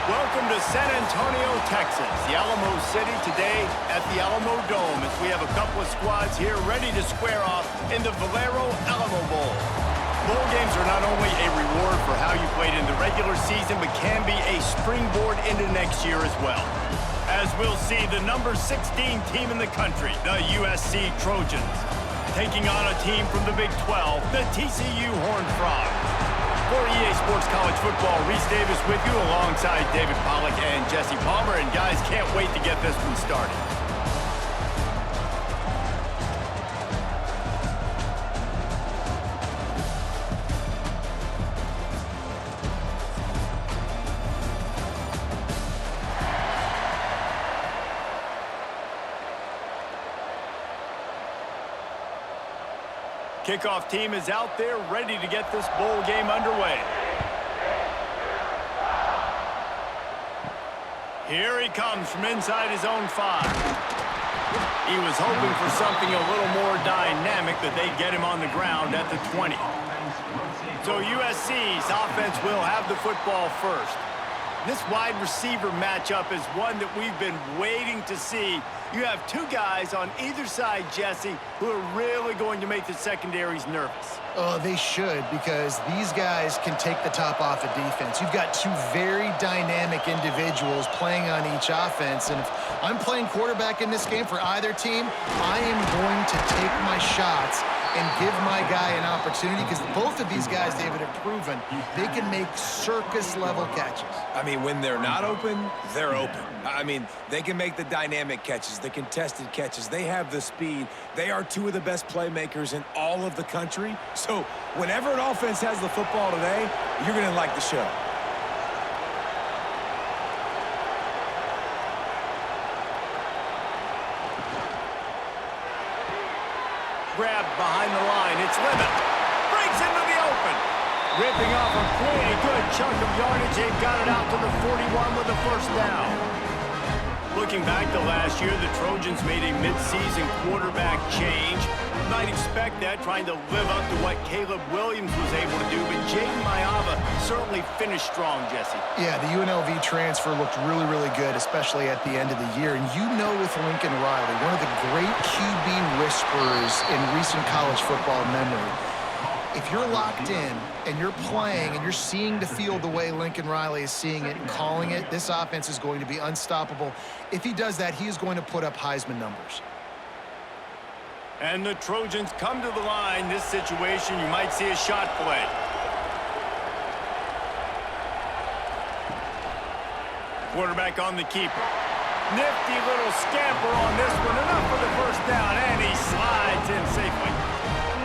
Welcome to San Antonio, Texas, the Alamo City today at the Alamo Dome as we have a couple of squads here ready to square off in the Valero Alamo Bowl. Bowl games are not only a reward for how you played in the regular season, but can be a springboard into next year as well. As we'll see the number 16 team in the country, the USC Trojans, taking on a team from the Big 12, the TCU Horned Frogs. For EA Sports College Football, Reese Davis with you alongside David Pollack and Jesse Palmer. And guys, can't wait to get this one started. Kickoff team is out there ready to get this bowl game underway. Here he comes from inside his own 5. He was hoping for something a little more dynamic, that they'd get him on the ground at the 20. So USC's offense will have the football first. This wide receiver matchup is one that we've been waiting to see. You have two guys on either side, Jesse, who are really going to make the secondaries nervous. Oh, they should, because these guys can take the top off of defense. You've got two very dynamic individuals playing on each offense, and if I'm playing quarterback in this game for either team, I am going to take my shots and give my guy an opportunity, because both of these guys, David, have proven they can make circus-level catches. I mean, when they're not open, they're open. I mean, they can make the dynamic catches, the contested catches. They have the speed. They are two of the best playmakers in all of the country. So whenever an offense has the football today, you're going to like the show. Grabbed behind the line. It's Lemon. Breaks into the open. Ripping off a pretty good chunk of yardage. They've got it out to the 41 with a first down. Looking back to last year, the Trojans made a midseason quarterback change. You might expect that, trying to live up to what Caleb Williams was able to do, but Jaden Maiava certainly finished strong, Jesse. Yeah, the UNLV transfer looked really, really good, especially at the end of the year. And you know, with Lincoln Riley, one of the great QB whisperers in recent college football memory, if you're locked in and you're playing and you're seeing the field the way Lincoln Riley is seeing it and calling it, this offense is going to be unstoppable. If he does that, he is going to put up Heisman numbers. And the Trojans come to the line. This situation, you might see a shot play. Quarterback on the keeper. Nifty little scamper on this one. Enough for the first down, and he slides in safely.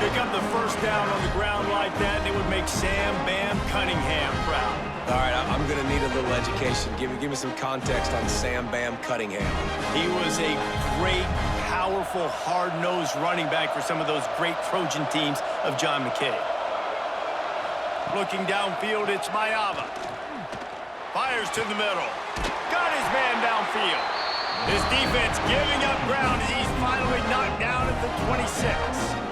Pick up the first down on the ground like that, and it would make Sam Bam Cunningham proud. All right, I'm going to need a little education. Give me some context on Sam Bam Cunningham. He was a great, powerful, hard-nosed running back for some of those great Trojan teams of John McKay. Looking downfield, it's Maiava. Fires to the middle. Got his man downfield. His defense giving up ground as he's finally knocked down at the 26.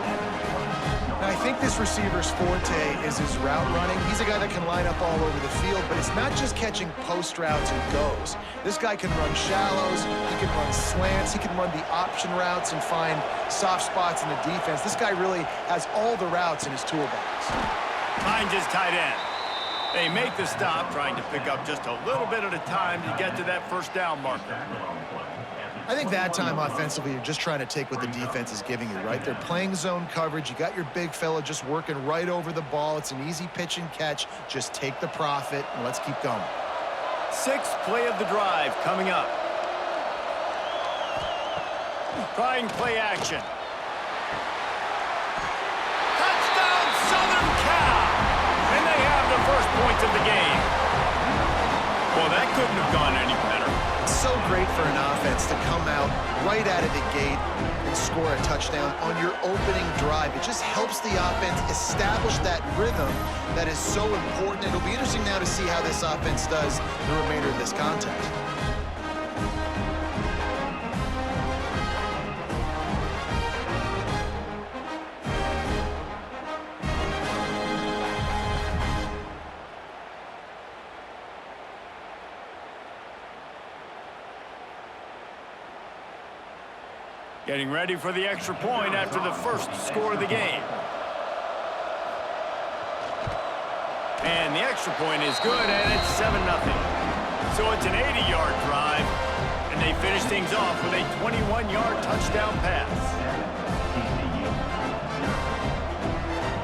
Now, I think this receiver's forte is his route running. He's a guy that can line up all over the field, but it's not just catching post routes and goes. This guy can run shallows, he can run slants, he can run the option routes and find soft spots in the defense. This guy really has all the routes in his toolbox. Finds his tight end. They make the stop, trying to pick up just a little bit at a time to get to that first down marker. I think that time offensively, you're just trying to take what the defense is giving you, right? They're playing zone coverage. You got your big fella just working right over the ball. It's an easy pitch and catch. Just take the profit, and let's keep going. Sixth play of the drive coming up. Trying play action. Touchdown, Southern Cal! And they have the first points of the game. Well, that couldn't have gone any better. It's so great for an offense to come out right out of the gate and score a touchdown on your opening drive. It just helps the offense establish that rhythm that is so important. It'll be interesting now to see how this offense does the remainder of this contest. Getting ready for the extra point after the first score of the game. And the extra point is good, and it's 7-0. So it's an 80-yard drive, and they finish things off with a 21-yard touchdown pass.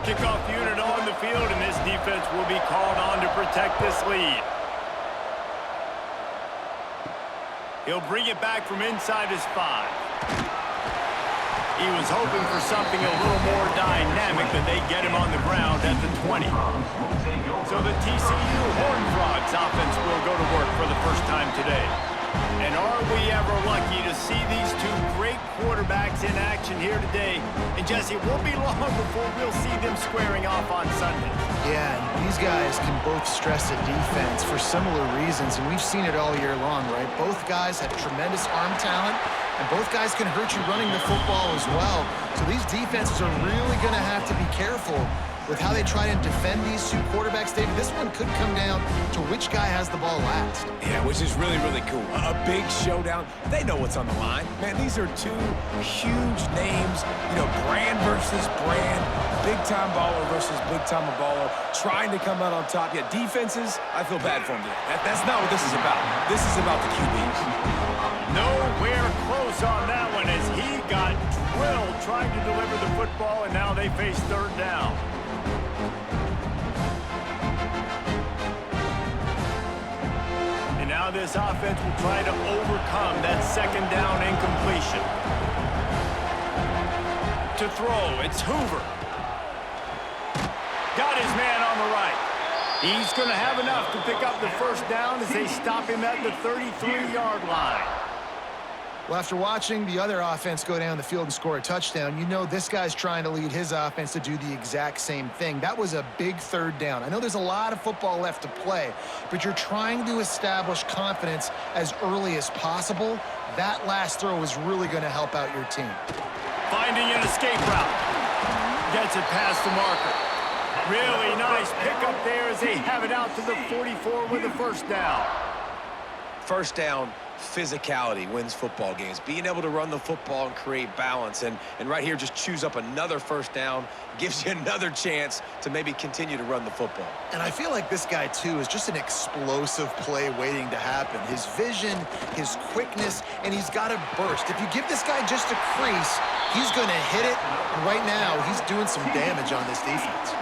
Kickoff unit on the field, and this defense will be called on to protect this lead. He'll bring it back from inside his 5. He was hoping for something a little more dynamic, but they get him on the ground at the 20. So the TCU Horned Frogs offense will go to work for the first time today. And are we ever lucky to see these two great quarterbacks in action here today? And Jesse, it won't be long before we'll see them squaring off on Sunday. Yeah, and these guys can both stress a defense for similar reasons, and we've seen it all year long, right? Both guys have tremendous arm talent, and both guys can hurt you running the football as well. So these defenses are really going to have to be careful with how they try and defend these two quarterbacks. David, this one could come down to which guy has the ball last. Yeah, which is really, really cool. A big showdown. They know what's on the line. Man, these are two huge names. You know, brand versus brand. Big-time baller versus big-time baller. Trying to come out on top. Yeah, defenses, I feel bad for them today. That's not what this is about. This is about the QBs. Nowhere close on that one as he got drilled trying to deliver the football, and now they face third down. And now this offense will try to overcome that second down incompletion. To throw, it's Hoover. Got his man on the right. He's going to have enough to pick up the first down as they stop him at the 33-yard line. Well, after watching the other offense go down the field and score a touchdown, you know this guy's trying to lead his offense to do the exact same thing. That was a big third down. I know there's a lot of football left to play, but you're trying to establish confidence as early as possible. That last throw is really going to help out your team. Finding an escape route. Gets it past the marker. Really nice pickup there as they have it out to the 44 with the first down. First down, physicality wins football games. Being able to run the football and create balance. And right here, just choose up another first down. Gives you another chance to maybe continue to run the football. And I feel like this guy, too, is just an explosive play waiting to happen. His vision, his quickness, and he's got a burst. If you give this guy just a crease, he's going to hit it. And right now, he's doing some damage on this defense.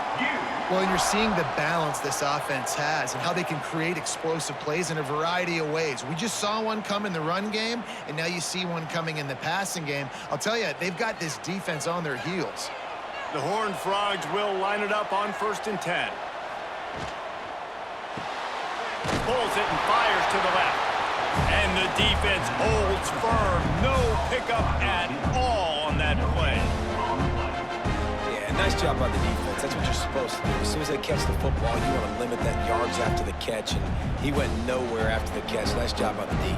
Well, and you're seeing the balance this offense has and how they can create explosive plays in a variety of ways. We just saw one come in the run game, and now you see one coming in the passing game. I'll tell you, they've got this defense on their heels. The Horned Frogs will line it up on 1st and 10. Pulls it and fires to the left. And the defense holds firm. No pickup at all on that play. Yeah, nice job by the defense. That's what you're supposed to do. As soon as they catch the football, you want to limit that yards after the catch, and he went nowhere after the catch. Nice job by the D.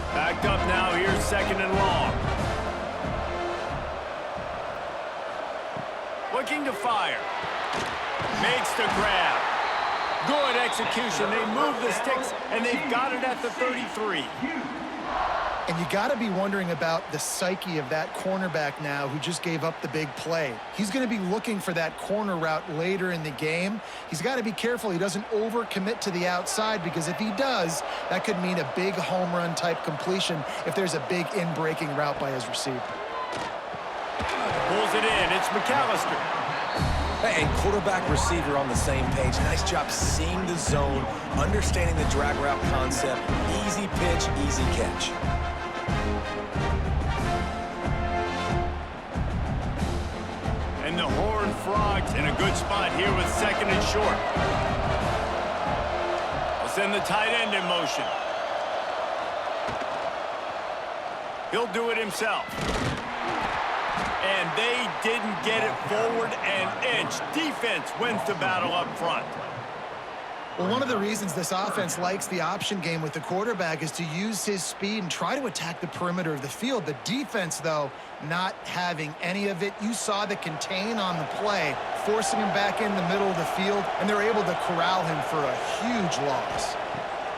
Backed up now. Here's 2nd and long. Looking to fire. Makes the grab. Good execution. They move the sticks, and they've got it at the 33. And you got to be wondering about the psyche of that cornerback now who just gave up the big play. He's going to be looking for that corner route later in the game. He's got to be careful he doesn't overcommit to the outside, because if he does, that could mean a big home run type completion if there's a big in-breaking route by his receiver. Pulls it in. It's McAllister. Hey, and quarterback receiver on the same page. Nice job seeing the zone, understanding the drag route concept. Easy pitch, easy catch. And the Horned Frogs in a good spot here with 2nd and short. They'll send the tight end in motion. He'll do it himself. And they didn't get it forward an inch. Defense wins the battle up front. Well, one of the reasons this offense likes the option game with the quarterback is to use his speed and try to attack the perimeter of the field. The defense, though, not having any of it. You saw the contain on the play, forcing him back in the middle of the field, and they're able to corral him for a huge loss.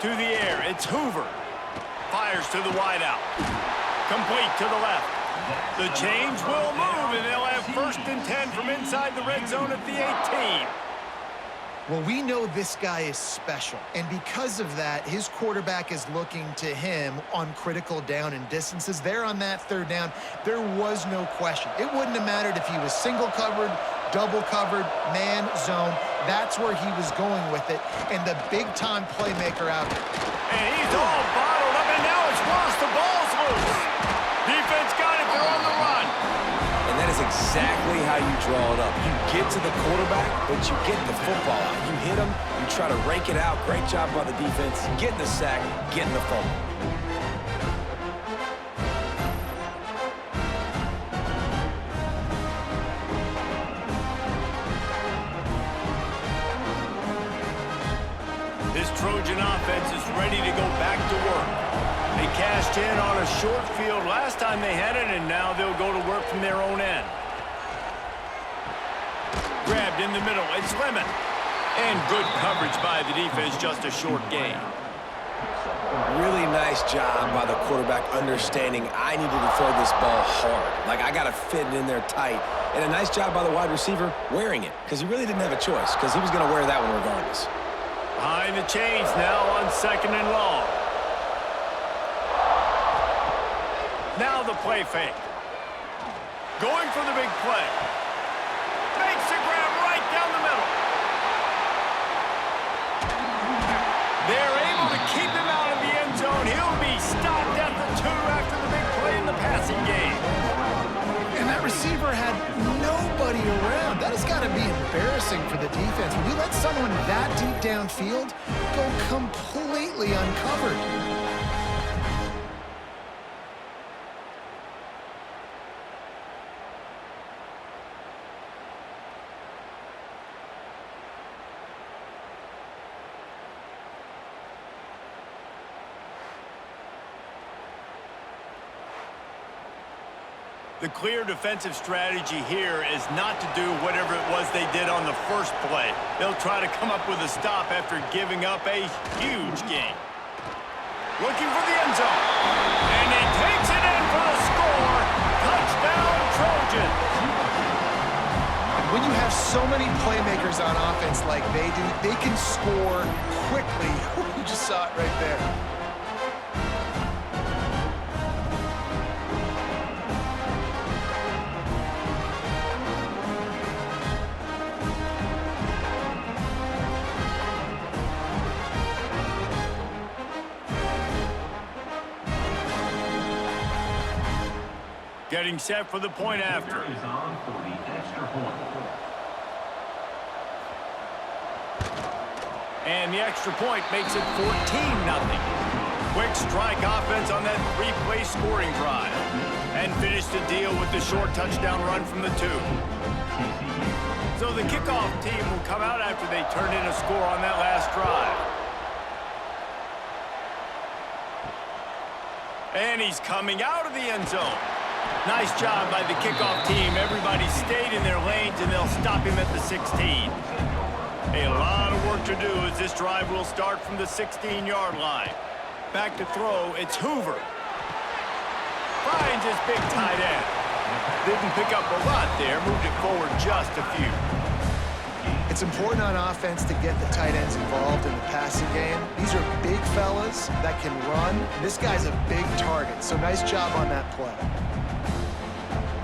To the air, it's Hoover. Fires to the wideout. Complete to the left. The change will move, and they'll have 1st and 10 from inside the red zone at the 18. Well, we know this guy is special, and because of that, his quarterback is looking to him on critical down and distances. There on that 3rd down, there was no question. It wouldn't have mattered if he was single covered, double covered, man, zone. That's where he was going with it, and the big-time playmaker out there. And he's all bottled up, and now it's worse. The ball's loose. Defense got it. They're on the run. And that is exactly how you draw it up. You get to the quarterback, but you get the football out. You hit him, you try to rake it out. Great job by the defense. Getting the sack, getting the fumble. This Trojan offense is ready to go back to work. They cashed in on a short field last time they had it, and now they'll go to work from their own end. Grabbed in the middle, it's Lemon. And good coverage by the defense, just a short gain. Really nice job by the quarterback understanding I needed to throw this ball hard. Like, I got to fit it in there tight. And a nice job by the wide receiver wearing it, because he really didn't have a choice, because he was going to wear that one regardless. Behind the chains now on 2nd and long. Now the play fake. Going for the big play. Makes a grab right down the middle. They're able to keep him out of the end zone. He'll be stopped at the 2 after the big play in the passing game. And that receiver had nobody around. That has got to be embarrassing for the defense. When you let someone that deep downfield go completely uncovered. The clear defensive strategy here is not to do whatever it was they did on the first play. They'll try to come up with a stop after giving up a huge gain. Looking for the end zone. And he takes it in for the score. Touchdown, Trojans. When you have so many playmakers on offense like they do, they can score quickly. You just saw it right there. Getting set for the point after. And the extra point makes it 14-0. Quick strike offense on that 3-play scoring drive. And finished the deal with the short touchdown run from the 2. So the kickoff team will come out after they turn in a score on that last drive. And he's coming out of the end zone. Nice job by the kickoff team. Everybody stayed in their lanes, and they'll stop him at the 16. A lot of work to do as this drive will start from the 16-yard line. Back to throw, it's Hoover. Finds his big tight end. Didn't pick up a lot there, moved it forward just a few. It's important on offense to get the tight ends involved in the passing game. These are big fellas that can run. This guy's a big target, so nice job on that play.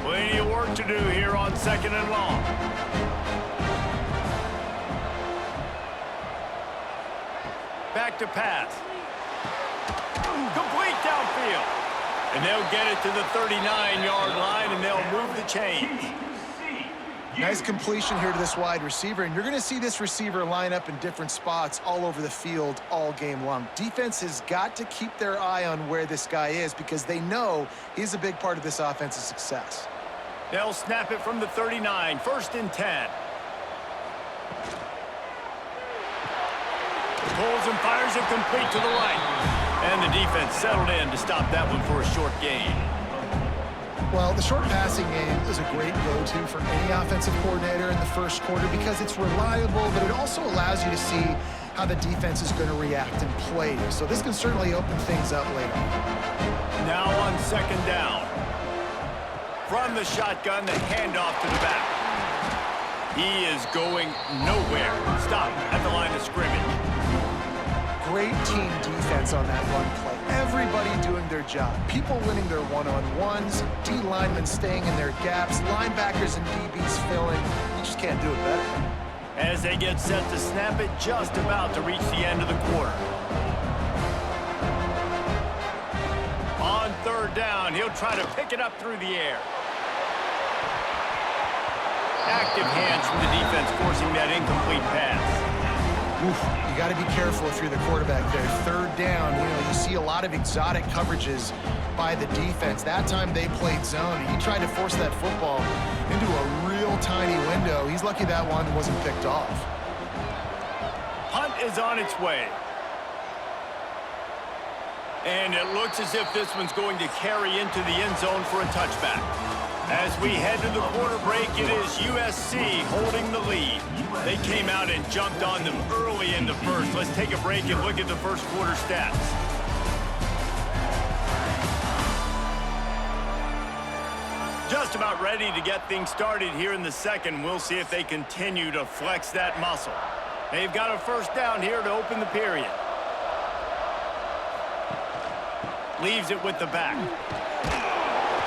Plenty of work to do here on 2nd and long. Back to pass. Complete downfield. And they'll get it to the 39-yard line, and they'll move the chains. Nice completion here to this wide receiver, and you're going to see this receiver line up in different spots all over the field all game long. Defense has got to keep their eye on where this guy is because they know he's a big part of this offense's success. They'll snap it from the 39, 1st and 10. Pulls and fires it complete to the right. And the defense settled in to stop that one for a short gain. Well, the short passing game is a great go-to for any offensive coordinator in the first quarter because it's reliable, but it also allows you to see how the defense is going to react and play. So this can certainly open things up later. Now on 2nd down. From the shotgun, the handoff to the back. He is going nowhere. Stop at the line of scrimmage. Great team defense on that run play. Everybody doing their job. People winning their one-on-ones, D linemen staying in their gaps, linebackers and DBs filling. You just can't do it better. As they get set to snap it, just about to reach the end of the quarter. On third down, he'll try to pick it up through the air. Active hands from the defense forcing that incomplete pass. Oof, you got to be careful if you're the quarterback there. Third down, you see a lot of exotic coverages by the defense. That time they played zone. He tried to force that football into a real tiny window. He's lucky that one wasn't picked off. Punt is on its way. And it looks as if this one's going to carry into the end zone for a touchback. As we head to the quarter break, it is USC holding the lead. They came out and jumped on them early in the first. Let's take a break and look at the first quarter stats. Just about ready to get things started here in the second. We'll see if they continue to flex that muscle. They've got a first down here to open the period. Leaves it with the back.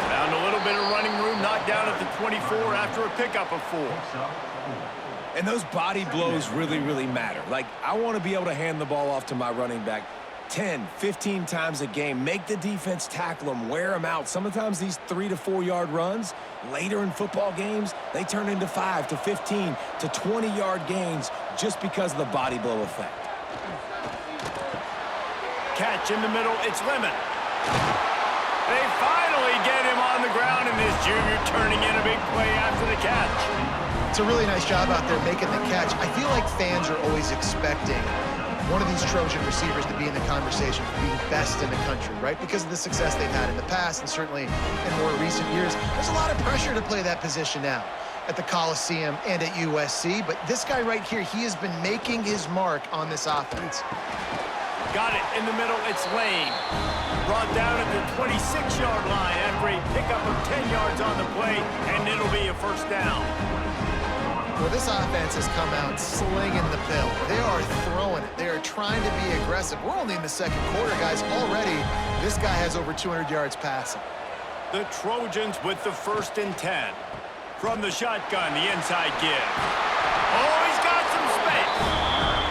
Found a little bit of running room, knocked down at the 24 after a pickup of 4. And those body blows really, really matter. Like, I want to be able to hand the ball off to my running back 10, 15 times a game. Make the defense tackle them, wear them out. Sometimes these 3 to 4 yard runs, later in football games, they turn into 5 to 15 to 20 yard gains just because of the body blow effect. Catch in the middle, it's Lemon. They finally get him on the ground, and this junior turning in a big play after the catch. It's a really nice job out there making the catch. I feel like fans are always expecting one of these Trojan receivers to be in the conversation for being best in the country, right? Because of the success they've had in the past and certainly in more recent years. There's a lot of pressure to play that position now at the Coliseum and at USC, but this guy right here, he has been making his mark on this offense. Got it in the middle, it's Lane. Brought down at the 26-yard line after a pickup of 10 yards on the play, and it'll be a first down. Well, this offense has come out slinging the pill. They are throwing it. They are trying to be aggressive. We're only in the second quarter, guys. Already, this guy has over 200 yards passing. The Trojans with the 1st and 10. From the shotgun, the inside give. Oh, he's got some space.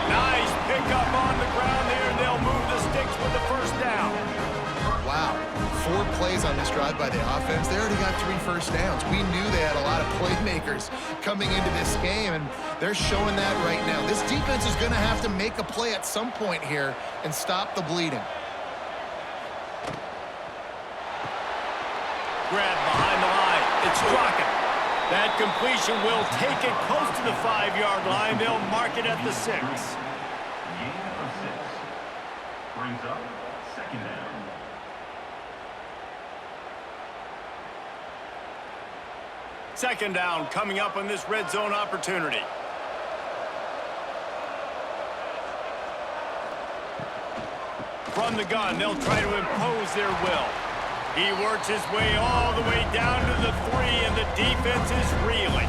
Nice pickup on the ground there, and they'll move the Stix with the first down. Wow, 4 plays on this drive by the offense. They already got 3 first downs. We knew they had a lot of playmakers coming into this game, and they're showing that right now. This defense is going to have to make a play at some point here and stop the bleeding. Grab behind the line. It's Straka. That completion will take it close to the 5-yard line. They'll mark it at the 6. Gain of 6. Brings up second down. Second down coming up on this red zone opportunity. From the gun, they'll try to impose their will. He works his way all the way down to the 3, and the defense is reeling.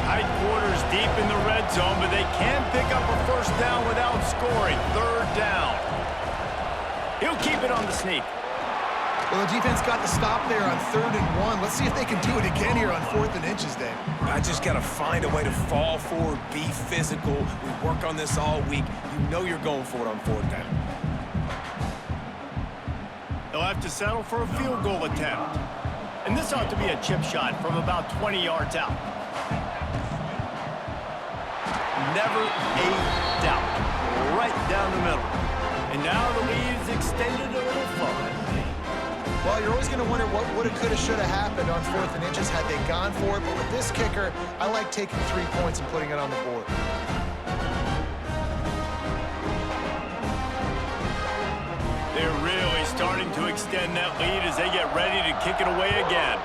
Tight quarters deep in the red zone, but they can pick up a first down without scoring. Third down. He'll keep it on the sneak. Well, the defense got the stop there on 3rd and 1. Let's see if they can do it again here on 4th and inches, Dave. I just got to find a way to fall forward, be physical. We work on this all week. You know you're going for it on 4th down. They'll have to settle for a field goal attempt. And this ought to be a chip shot from about 20 yards out. Never a doubt. Right down the middle. And now the lead is extended a little further. Well, you're always going to wonder what woulda, coulda, shoulda happened on 4th and inches had they gone for it. But with this kicker, I like taking 3 points and putting it on the board. They're really starting to extend that lead as they get ready to kick it away again.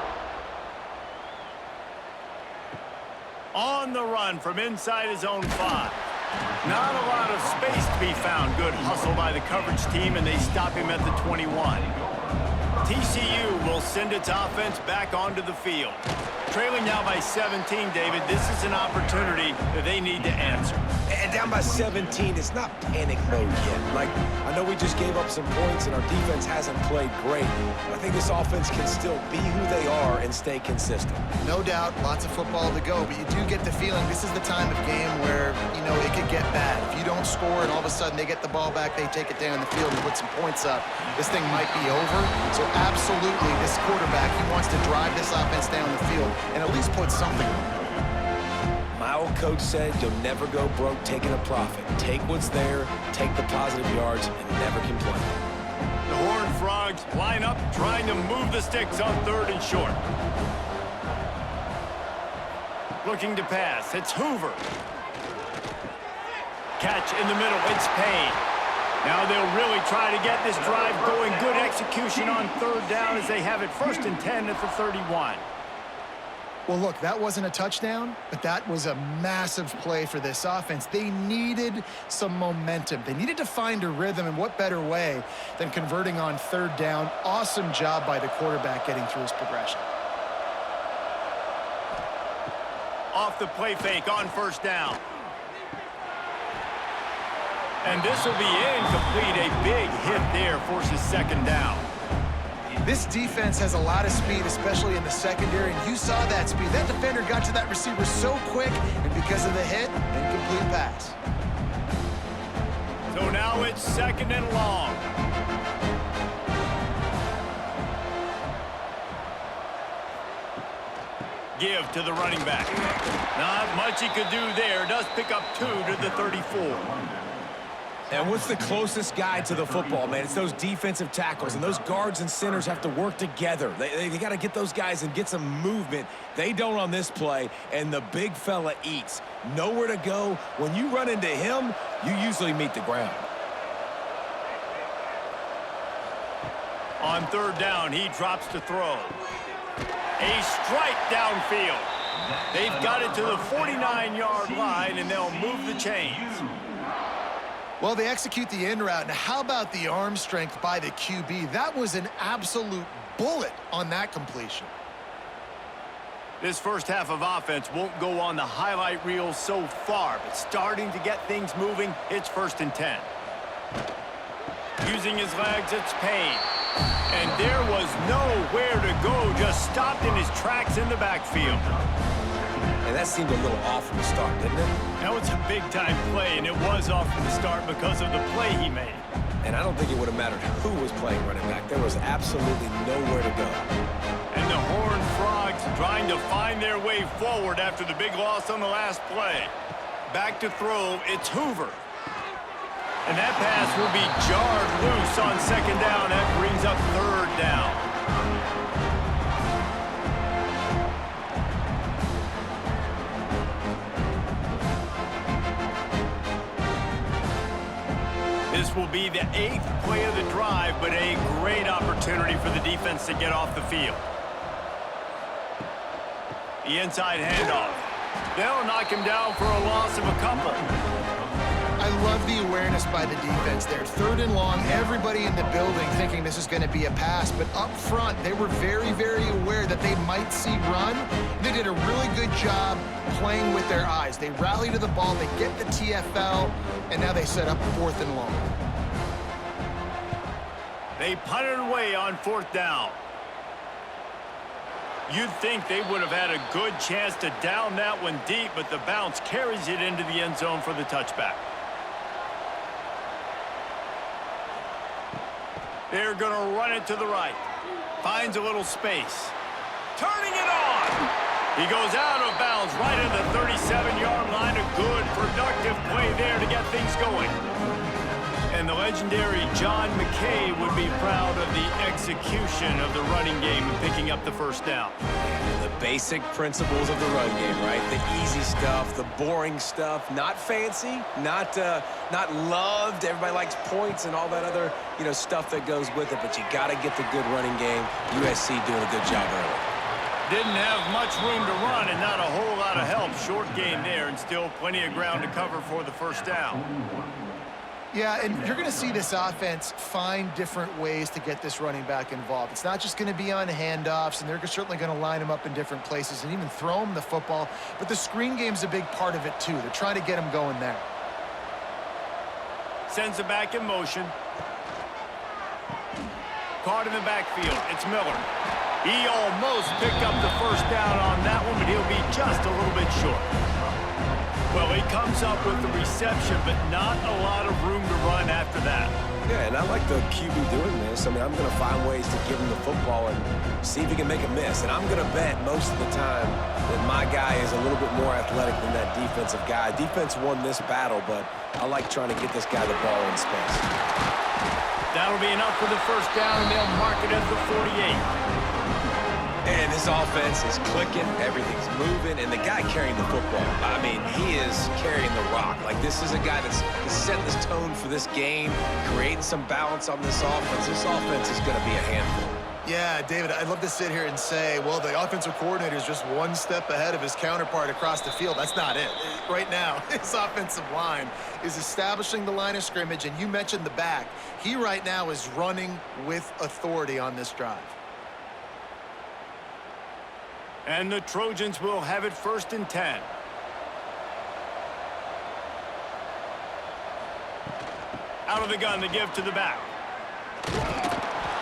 On the run from inside his own 5. Not a lot of space to be found. Good hustle by the coverage team, and they stop him at the 21. TCU will send its offense back onto the field. Trailing now by 17, David. This is an opportunity that they need to answer. And down by 17, it's not panic mode yet. Like, I know we just gave up some points and our defense hasn't played great. But I think this offense can still be who they are and stay consistent. No doubt, lots of football to go, but you do get the feeling this is the time of game where, you know, it could get bad. If you don't score and all of a sudden they get the ball back, they take it down the field and put some points up, this thing might be over. So absolutely, this quarterback, he wants to drive this offense down the field and at least put something on it. My old coach said you'll never go broke taking a profit. Take what's there, take the positive yards, and never complain. The Horned Frogs line up, trying to move the Stix on 3rd and short. Looking to pass. It's Hoover. Catch in the middle. It's Payne. Now they'll really try to get this drive going. Good execution on 3rd down as they have it 1st and 10 at the 31. Well, look, that wasn't a touchdown, but that was a massive play for this offense. They needed some momentum. They needed to find a rhythm, and what better way than converting on 3rd down. Awesome job by the quarterback getting through his progression. Off the play fake on 1st down. And this will be incomplete. A big hit there forces 2nd down. This defense has a lot of speed, especially in the secondary, and you saw that speed. That defender got to that receiver so quick, and because of the hit, incomplete pass. So now it's 2nd and long. Give to the running back. Not much he could do there. Does pick up 2 to the 34. And what's the closest guy to the football, man? It's those defensive tackles, and those guards and centers have to work together. They got to get those guys and get some movement. They don't on this play, and the big fella eats. Nowhere to go. When you run into him, you usually meet the ground. On 3rd down, he drops to throw. A strike downfield. They've got it to the 49-yard line, and they'll move the chains. Well, they execute the in route. Now, how about the arm strength by the QB? That was an absolute bullet on that completion. This first half of offense won't go on the highlight reel so far, but starting to get things moving, it's 1st and 10. Using his legs, it's Payne. And there was nowhere to go, just stopped in his tracks in the backfield. And that seemed a little off from the start, didn't it? That was a big-time play, and it was off from the start because of the play he made. And I don't think it would have mattered who was playing running back. There was absolutely nowhere to go. And the Horned Frogs trying to find their way forward after the big loss on the last play. Back to throw, it's Hoover. And that pass will be jarred loose on 2nd down. That brings up 3rd down. This will be the 8th play of the drive, but a great opportunity for the defense to get off the field. The inside handoff. They'll knock him down for a loss of a couple. I love the awareness by the defense there. 3rd and long, everybody in the building thinking this is going to be a pass, but up front, they were very, very aware that they might see run. They did a really good job playing with their eyes. They rally to the ball, they get the TFL, and now they set up 4th and long. They punted away on 4th down. You'd think they would have had a good chance to down that one deep, but the bounce carries it into the end zone for the touchback. They're going to run it to the right. Finds a little space. Turning it on. He goes out of bounds right at the 37-yard line. A good, productive play there to get things going. And the legendary John McKay would be proud of the execution of the running game and picking up the 1st down. The basic principles of the run game, right? The easy stuff, the boring stuff, not fancy, not loved. Everybody likes points and all that other, stuff that goes with it, but you got to get the good running game. USC doing a good job early. Didn't have much room to run and not a whole lot of help. Short game there and still plenty of ground to cover for the first down. Yeah, and you're going to see this offense find different ways to get this running back involved. It's not just going to be on handoffs, and they're certainly going to line him up in different places and even throw him the football. But the screen game's a big part of it, too. They're trying to get him going there. Sends it back in motion. Caught in the backfield. It's Miller. He almost picked up the first down on that one, but he'll be just a little bit short. Well, he comes up with the reception, but not a lot of room to run after that. Yeah, and I like the QB doing this. I mean, I'm going to find ways to give him the football and see if he can make a miss. And I'm going to bet most of the time that my guy is a little bit more athletic than that defensive guy. Defense won this battle, but I like trying to get this guy the ball in space. That'll be enough for the first down, and they'll mark it as the 48. And this offense is clicking, everything's moving, and the guy carrying the football, I mean, he is carrying the rock. Like, this is a guy that's setting this tone for this game, creating some balance on this offense. This offense is going to be a handful. Yeah, David, I'd love to sit here and say, well, the offensive coordinator is just one step ahead of his counterpart across the field. That's not it. Right now, his offensive line is establishing the line of scrimmage, and you mentioned the back. He right now is running with authority on this drive. And the Trojans will have it 1st and 10. Out of the gun to give to the back.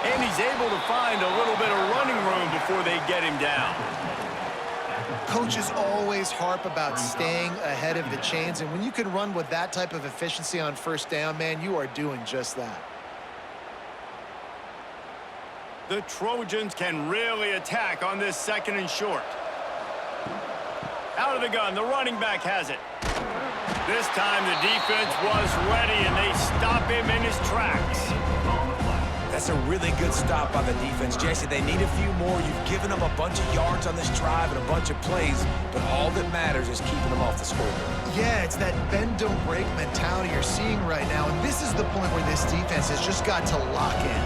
And he's able to find a little bit of running room before they get him down. Coaches always harp about staying ahead of the chains, and when you can run with that type of efficiency on first down, man, you are doing just that. The Trojans can really attack on this 2nd and short. Out of the gun, the running back has it. This time the defense was ready, and they stop him in his tracks. That's a really good stop by the defense, Jesse. They need a few more. You've given them a bunch of yards on this drive and a bunch of plays, but all that matters is keeping them off the scoreboard. Yeah, it's that bend, don't break mentality you're seeing right now, and this is the point where this defense has just got to lock in.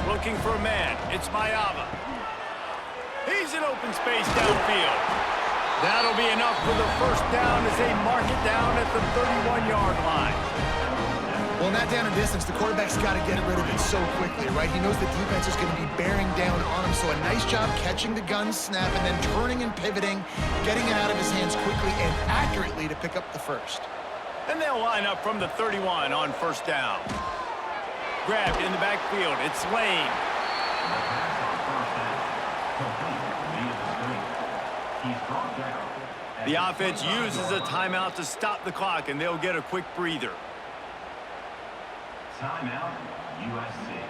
Looking for a man. It's Mayava. He's in open space downfield. That'll be enough for the first down as they mark it down at the 31-yard line. Well, in that down and distance, the quarterback's got to get rid of it so quickly, right? He knows the defense is going to be bearing down on him, so a nice job catching the gun snap and then turning and pivoting, getting it out of his hands quickly and accurately to pick up the first. And they'll line up from the 31 on first down. Grabbed in the backfield. It's Lane. The offense uses a timeout to stop the clock, and they'll get a quick breather. Timeout, USC.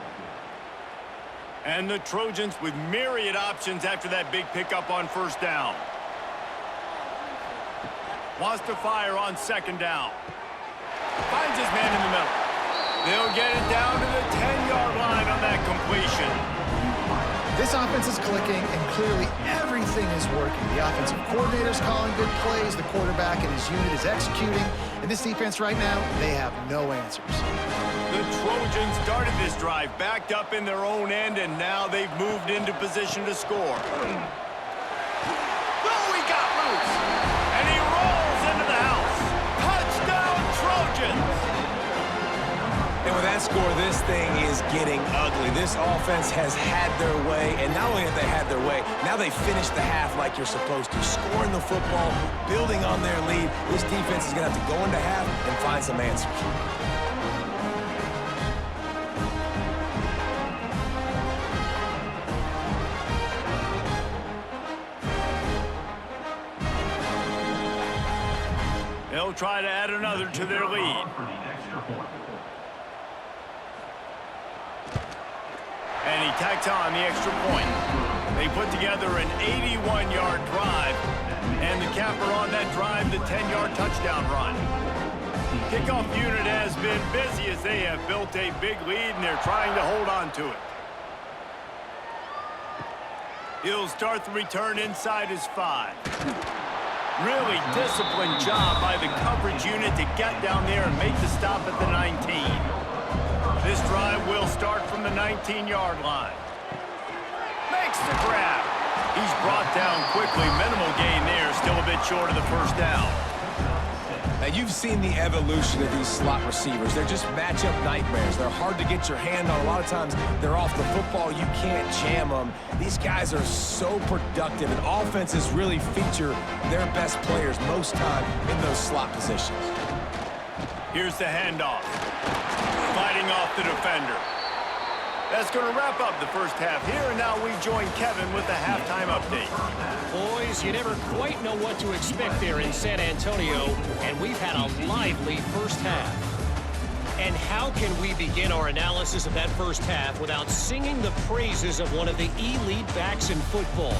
And the Trojans with myriad options after that big pickup on first down. Wants to fire on 2nd down. Finds his man in the middle. They'll get it down to the 10-yard line on that completion. This offense is clicking, and clearly everything is working. The offensive coordinator's calling good plays, the quarterback and his unit is executing, and this defense right now, they have no answers. The Trojans started this drive backed up in their own end, and now they've moved into position to score. Oh, he got loose, and he rolls into the house. Touchdown, Trojans! And with that score, this thing is getting ugly. This offense has had their way, and not only have they had their way, now they finished the half like you're supposed to, scoring the football, building on their lead. This defense is going to have to go into half and find some answers. They'll try to add another to their lead. And he tacks on the extra point. They put together an 81-yard drive, and the capper on that drive, the 10-yard touchdown run. Kickoff unit has been busy as they have built a big lead, and they're trying to hold on to it. He'll start the return inside his 5. Really disciplined job by the coverage unit to get down there and make the stop at the 19. This drive will start from the 19-yard line. Makes the grab. Theoretically, minimal gain there, still a bit short of the first down. Now, you've seen the evolution of these slot receivers. They're just matchup nightmares. They're hard to get your hand on. A lot of times, they're off the football. You can't jam them. These guys are so productive, and offenses really feature their best players most time in those slot positions. Here's the handoff. Fighting off the defender. That's going to wrap up the first half here, and now we join Kevin with the halftime update. Boys, you never quite know what to expect there in San Antonio, and we've had a lively first half. And how can we begin our analysis of that first half without singing the praises of one of the elite backs in football?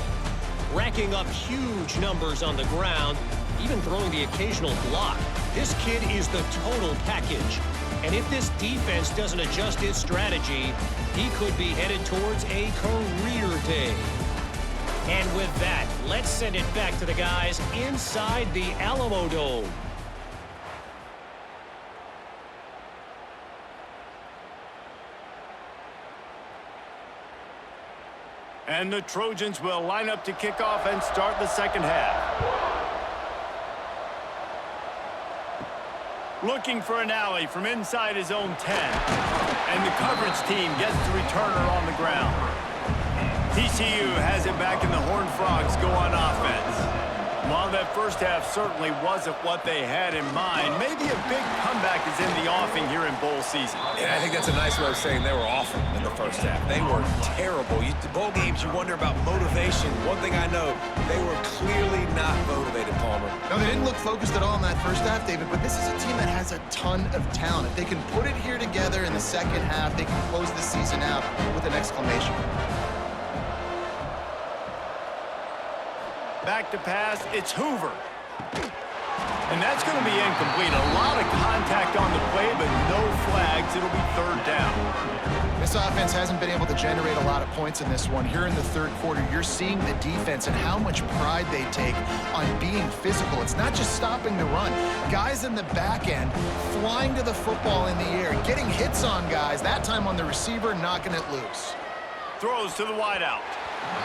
Racking up huge numbers on the ground, even throwing the occasional block. This kid is the total package. And if this defense doesn't adjust its strategy, he could be headed towards a career day. And with that, let's send it back to the guys inside the Alamo Dome. And the Trojans will line up to kick off and start the second half. Looking for an alley from inside his own 10. And the coverage team gets the returner on the ground. TCU has it back and the Horned Frogs go on offense. While that first half certainly wasn't what they had in mind, maybe a big comeback is in the offing here in bowl season. Yeah, I think that's a nice way of saying they were awful in the first half. They were terrible. Bowl games, you wonder about motivation. One thing I know, they were clearly not motivated, Palmer. No, they didn't look focused at all in that first half, David, but this is a team that has a ton of talent. If they can put it here together in the second half, they can close the season out with an exclamation. Back to pass, it's Hoover. And that's going to be incomplete. A lot of contact on the play, but no flags. It'll be third down. This offense hasn't been able to generate a lot of points in this one. Here in the third quarter, you're seeing the defense and how much pride they take on being physical. It's not just stopping the run. Guys in the back end flying to the football in the air, getting hits on guys, that time on the receiver, knocking it loose. Throws to the wideout.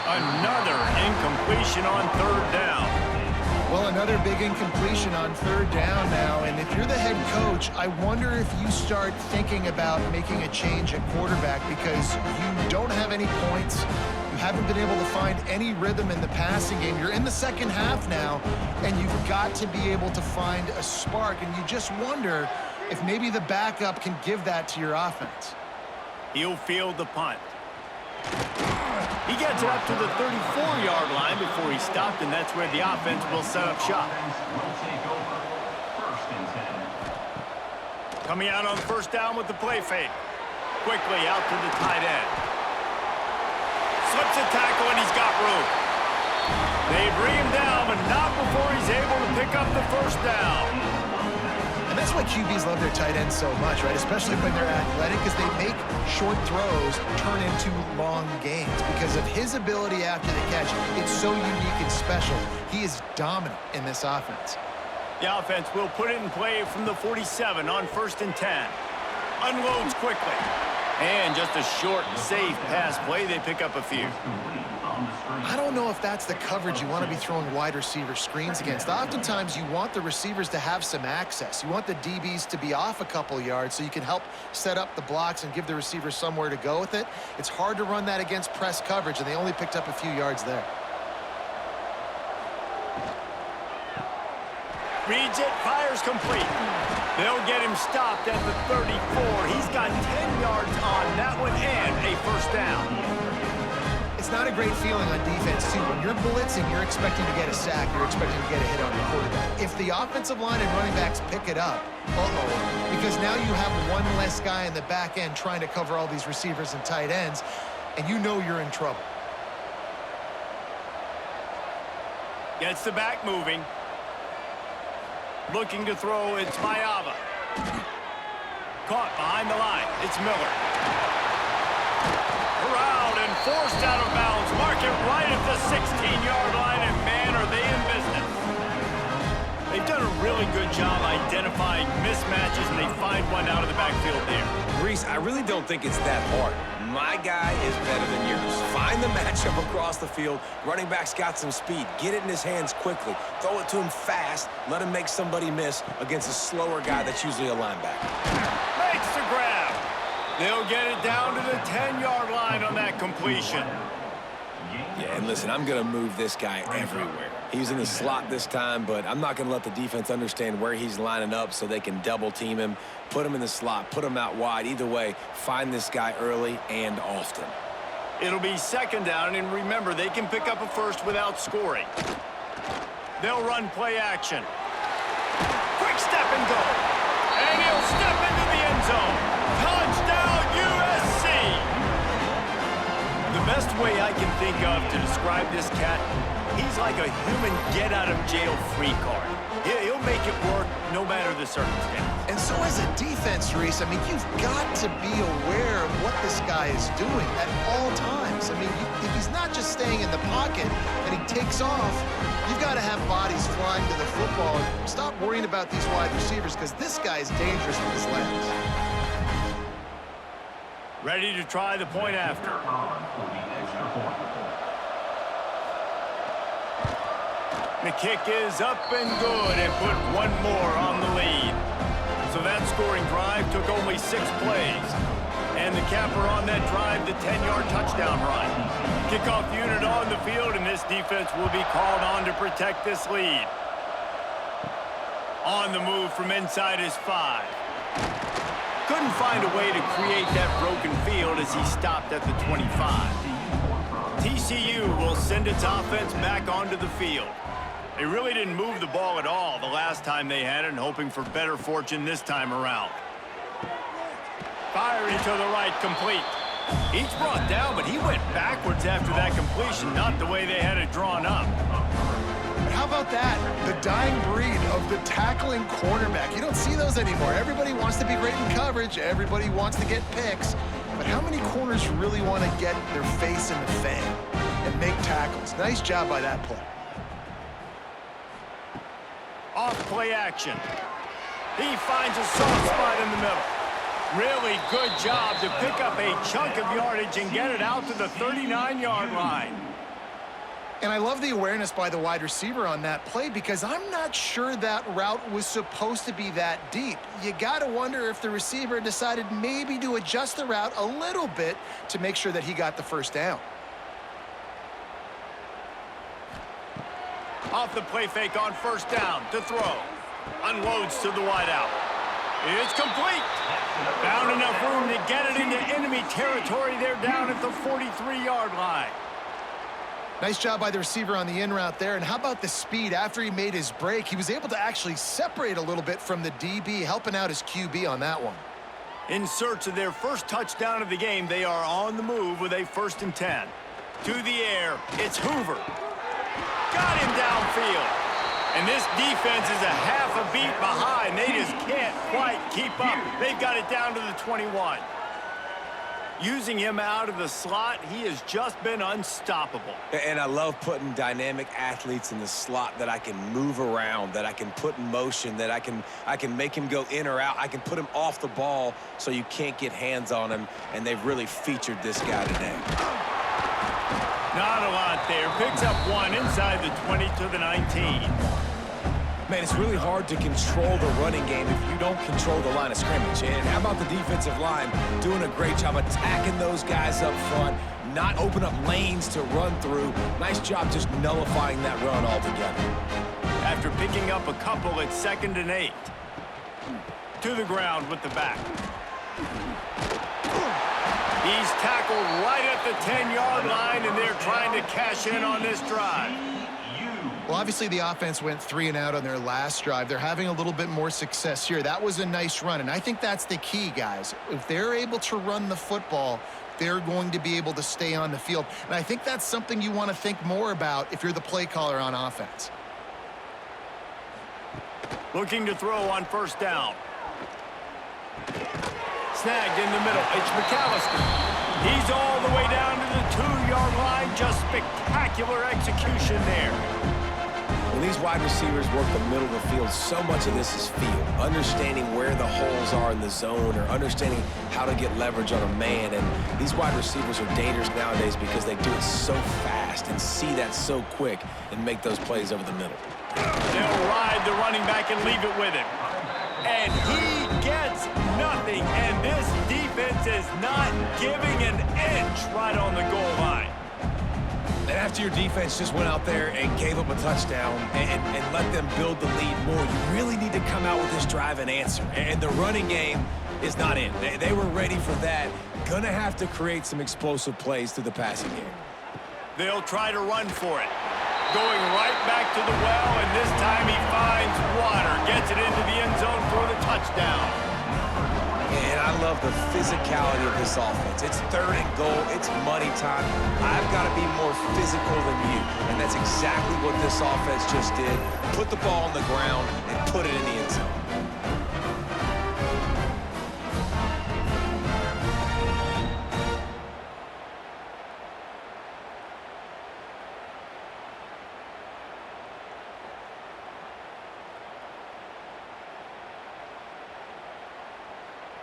Another incompletion on third down. Well, another big incompletion on third down now, and if you're the head coach, I wonder if you start thinking about making a change at quarterback because you don't have any points. You haven't been able to find any rhythm in the passing game. You're in the second half now, and you've got to be able to find a spark, and you just wonder if maybe the backup can give that to your offense. He'll field the punt. He gets it up to the 34-yard line before he stopped, and that's where the offense will set up shop. Coming out on first down with the play fake. Quickly out to the tight end. Slips a tackle, and he's got room. They bring him down, but not before he's able to pick up the first down. And that's why QBs love their tight ends so much, right? Especially when they're athletic, because they make short throws turn into long gains. Because of his ability after the catch, it's so unique and special. He is dominant in this offense. The offense will put it in play from the 47 on 1st and 10. Unloads quickly. And just a short, safe pass play. They pick up a few. I don't know if that's the coverage you want to be throwing wide receiver screens against. Oftentimes, you want the receivers to have some access. You want the DBs to be off a couple yards so you can help set up the blocks and give the receiver somewhere to go with it. It's hard to run that against press coverage, and they only picked up a few yards there. Reads it, fires complete. They'll get him stopped at the 34. He's got 10 yards on that one and a first down. It's not a great feeling on defense, too. When you're blitzing, you're expecting to get a sack. You're expecting to get a hit on your quarterback. If the offensive line and running backs pick it up, because now you have one less guy in the back end trying to cover all these receivers and tight ends, and you know you're in trouble. Gets the back moving. Looking to throw, it's Mayava. Caught behind the line, it's Miller. Corralled and forced out of bounds. Mark it right at the 16-yard line, and man, are they in business. They've done a really good job identifying mismatches, and they find one out of the backfield there. Reese, I really don't think it's that hard. My guy is better than yours. Find the matchup across the field. Running back's got some speed. Get it in his hands quickly. Throw it to him fast. Let him make somebody miss against a slower guy that's usually a linebacker. Makes the grab. They'll get it down to the 10-yard line on that completion. Yeah, and listen, I'm going to move this guy everywhere. He's in the slot this time, but I'm not going to let the defense understand where he's lining up so they can double-team him, put him in the slot, put him out wide. Either way, find this guy early and often. It'll be second down, and remember, they can pick up a first without scoring. They'll run play action. Quick step and go. And he'll step into the end zone. Touchdown, USC! The best way I can think of to describe this cat, he's like a human get-out-of-jail-free card. He'll make it work no matter the circumstance. And so as a defense, Reese, I mean, you've got to be aware of what this guy is doing at all times. I mean, if he's not just staying in the pocket and he takes off, you've got to have bodies flying to the football. Stop worrying about these wide receivers because this guy is dangerous with his legs. Ready to try the point after. The kick is up and good and put one more on the lead. So that scoring drive took only 6 plays. And the capper on that drive, the 10-yard touchdown run. Kickoff unit on the field, and this defense will be called on to protect this lead. On the move from inside his 5. Couldn't find a way to create that broken field as he stopped at the 25. TCU will send its offense back onto the field. They really didn't move the ball at all the last time they had it, and hoping for better fortune this time around. Firing to the right, complete. He's brought down, but he went backwards after that completion, not the way they had it drawn up. But how about that? The dying breed of the tackling cornerback. You don't see those anymore. Everybody wants to be great in coverage. Everybody wants to get picks. But how many corners really want to get their face in the fan and make tackles? Nice job by that play. Off play action. He finds a soft spot in the middle. Really good job to pick up a chunk of yardage and get it out to the 39-yard line. And I love the awareness by the wide receiver on that play because I'm not sure that route was supposed to be that deep. You got to wonder if the receiver decided maybe to adjust the route a little bit to make sure that he got the first down. Off the play fake on first down to throw. Unloads to the wideout. It's complete. Found enough room to get it into enemy territory. They're down at the 43-yard line. Nice job by the receiver on the in route there. And how about the speed after he made his break? He was able to actually separate a little bit from the DB, helping out his QB on that one. In search of their first touchdown of the game, they are on the move with a 1st and 10. To the air, it's Hoover. Got him downfield. And this defense is a half a beat behind. They just can't quite keep up. They've got it down to the 21. Using him out of the slot, he has just been unstoppable. And I love putting dynamic athletes in the slot that I can move around, that I can put in motion, that I can make him go in or out. I can put him off the ball so you can't get hands on him, and they've really featured this guy today. Not a lot there. Picks up one inside the 20 to the 19. Man, it's really hard to control the running game if you don't control the line of scrimmage. And how about the defensive line doing a great job attacking those guys up front, not open up lanes to run through. Nice job just nullifying that run altogether. After picking up a couple, it's 2nd and 8. To the ground with the back. He's tackled right at the 10-yard line, and they're trying to cash in on this drive. Well, obviously the offense went 3 and out on their last drive. They're having a little bit more success here. That was a nice run, and I think that's the key, guys. If they're able to run the football, they're going to be able to stay on the field. And I think that's something you want to think more about if you're the play caller on offense. Looking to throw on first down. Snagged in the middle. It's McAllister. He's all the way down to the 2-yard line. Just spectacular execution there. And these wide receivers work the middle of the field, so much of this is feel. Understanding where the holes are in the zone or understanding how to get leverage on a man. And these wide receivers are dangerous nowadays because they do it so fast and see that so quick and make those plays over the middle. They'll ride the running back and leave it with him. And he gets nothing. And this defense is not giving an inch right on the goal line. And after your defense just went out there and gave up a touchdown and let them build the lead more, you really need to come out with this drive and answer. And the running game is not in. They were ready for that. Gonna have to create some explosive plays through the passing game. They'll try to run for it. Going right back to the well, and this time he finds water. Gets it into the end zone for the touchdown. And I love the physicality of this offense. It's 3rd and goal. It's money time. I've got to be more physical than you. And that's exactly what this offense just did. Put the ball on the ground and put it in the end zone.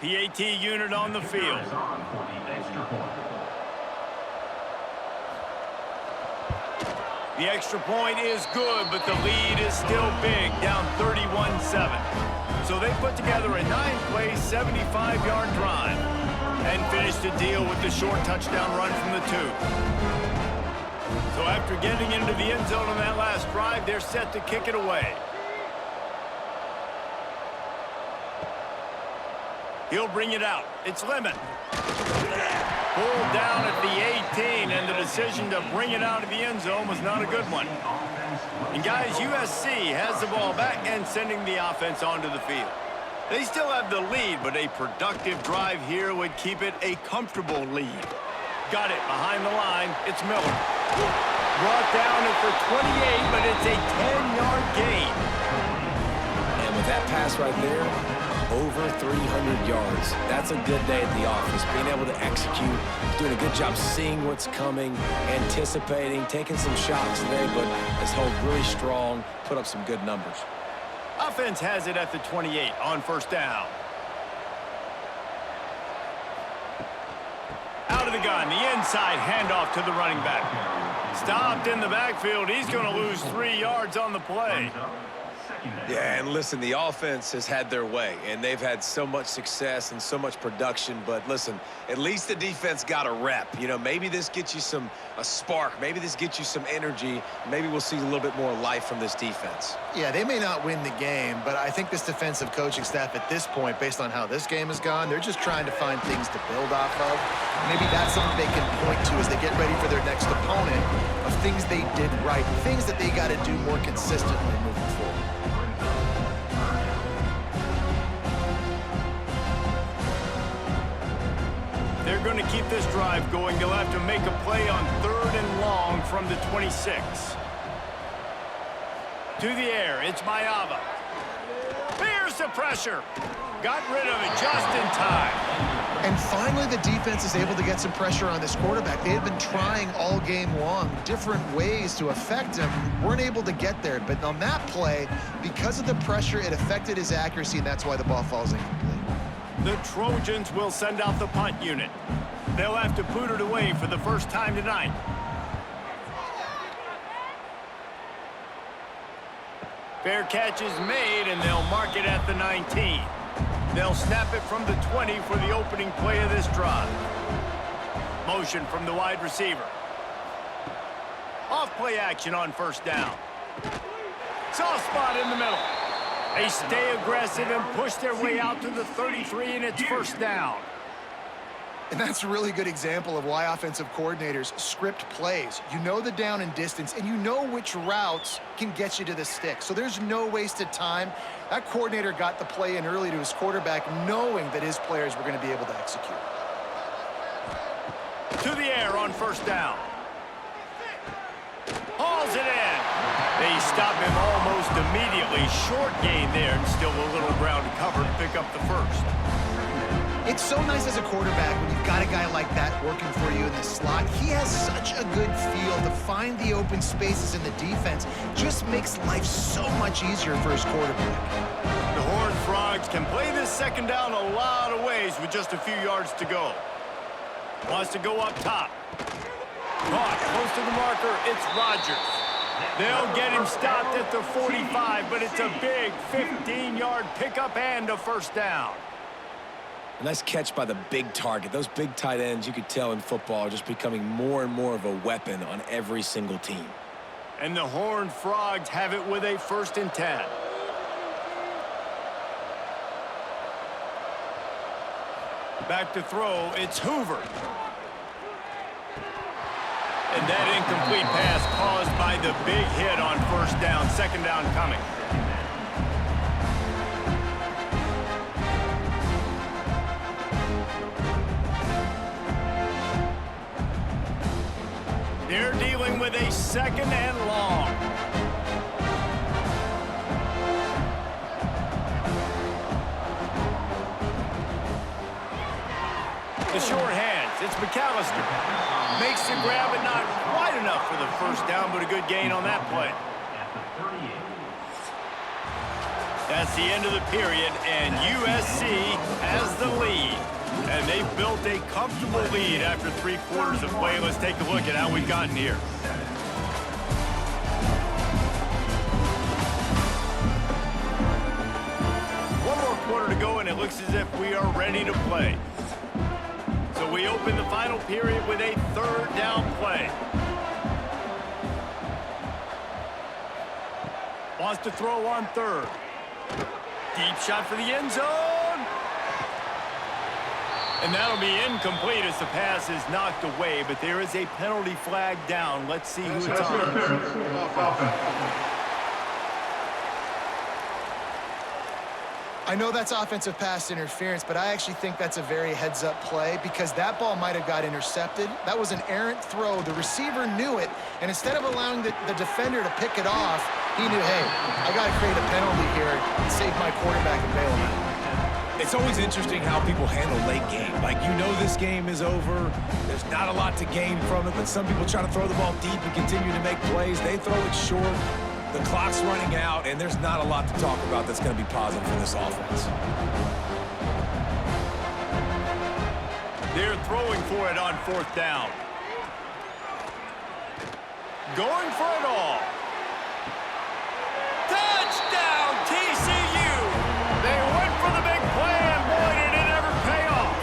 PAT unit on the field. The extra point is good, but the lead is still big, down 31-7. So they put together a 9-play, 75-yard drive and finished the deal with the short touchdown run from the 2. So after getting into the end zone on that last drive, they're set to kick it away. He'll bring it out. It's Lemon. Pulled down at the 18, and the decision to bring it out of the end zone was not a good one. And guys, USC has the ball back and sending the offense onto the field. They still have the lead, but a productive drive here would keep it a comfortable lead. Got it behind the line. It's Miller. Brought down for 28, but it's a 10-yard gain. And with that pass right there, over 300 yards. That's a good day at the office. Being able to execute, doing a good job seeing what's coming, anticipating, taking some shots today, but has held really strong, put up some good numbers. Offense has it at the 28 on 1st down. Out of the gun, the inside handoff to the running back. Stopped in the backfield. He's going to lose 3 yards on the play. Yeah, and listen, the offense has had their way, and they've had so much success and so much production. But listen, at least the defense got a rep. You know, maybe this gets you a spark. Maybe this gets you some energy. Maybe we'll see a little bit more life from this defense. Yeah, they may not win the game, but I think this defensive coaching staff at this point, based on how this game has gone, they're just trying to find things to build off of. Maybe that's something they can point to as they get ready for their next opponent, of things they did right, things that they got to do more consistently moving forward. They're going to keep this drive going. They'll have to make a play on 3rd and long from the 26. To the air, it's Mayava. Here's the pressure. Got rid of it just in time. And finally, the defense is able to get some pressure on this quarterback. They had been trying all game long different ways to affect him. Weren't able to get there. But on that play, because of the pressure, it affected his accuracy, and that's why the ball falls incomplete. The Trojans will send out the punt unit. They'll have to boot it away for the first time tonight. Fair catch is made, and they'll mark it at the 19. They'll snap it from the 20 for the opening play of this drive. Motion from the wide receiver. Off play action on 1st down. Soft spot in the middle. They stay aggressive and push their way out to the 33, and it's 1st down. And that's a really good example of why offensive coordinators script plays. You know the down and distance, and you know which routes can get you to the stick. So there's no wasted time. That coordinator got the play in early to his quarterback, knowing that his players were going to be able to execute. To the air on 1st down. Hauls it in. They stop him almost immediately. Short gain there, and still a little ground to cover to pick up the 1st. It's so nice as a quarterback when you've got a guy like that working for you in the slot. He has such a good feel to find the open spaces in the defense. Just makes life so much easier for his quarterback. The Horned Frogs can play this second down a lot of ways with just a few yards to go. Wants to go up top. Caught close to the marker. It's Rodgers. They'll get him stopped at the 45, but it's a big 15-yard pickup and a first down. A nice catch by the big target. Those big tight ends, you could tell in football, are just becoming more and more of a weapon on every single team. And the Horned Frogs have it with a 1st and 10. Back to throw, it's Hoover. And that incomplete pass caused by the big hit on first down. Second down coming. They're dealing with a 2nd and long. The short hands, it's McAllister. Makes the grab, but not quite enough for the first down, but a good gain on that play. That's the end of the period, and USC has the lead. And they've built a comfortable lead after 3 quarters of play. Let's take a look at how we've gotten here. One more quarter to go, and it looks as if we are ready to play. So we open the final period with a 3rd down play. Wants to throw on 3rd. Deep shot for the end zone. And that'll be incomplete as the pass is knocked away, but there is a penalty flag down. Let's see who it's on. I know that's offensive pass interference, but I actually think that's a very heads-up play because that ball might have got intercepted. That was an errant throw. The receiver knew it, and instead of allowing the defender to pick it off, he knew, hey, I got to create a penalty here and save my quarterback and bail him out. It's always interesting how people handle late game. Like, you know this game is over. There's not a lot to gain from it, but some people try to throw the ball deep and continue to make plays. They throw it short. The clock's running out, and there's not a lot to talk about that's going to be positive for this offense. They're throwing for it on 4th down. Going for it all. Touchdown, TCU! They went for the big play, and boy, did it ever pay off.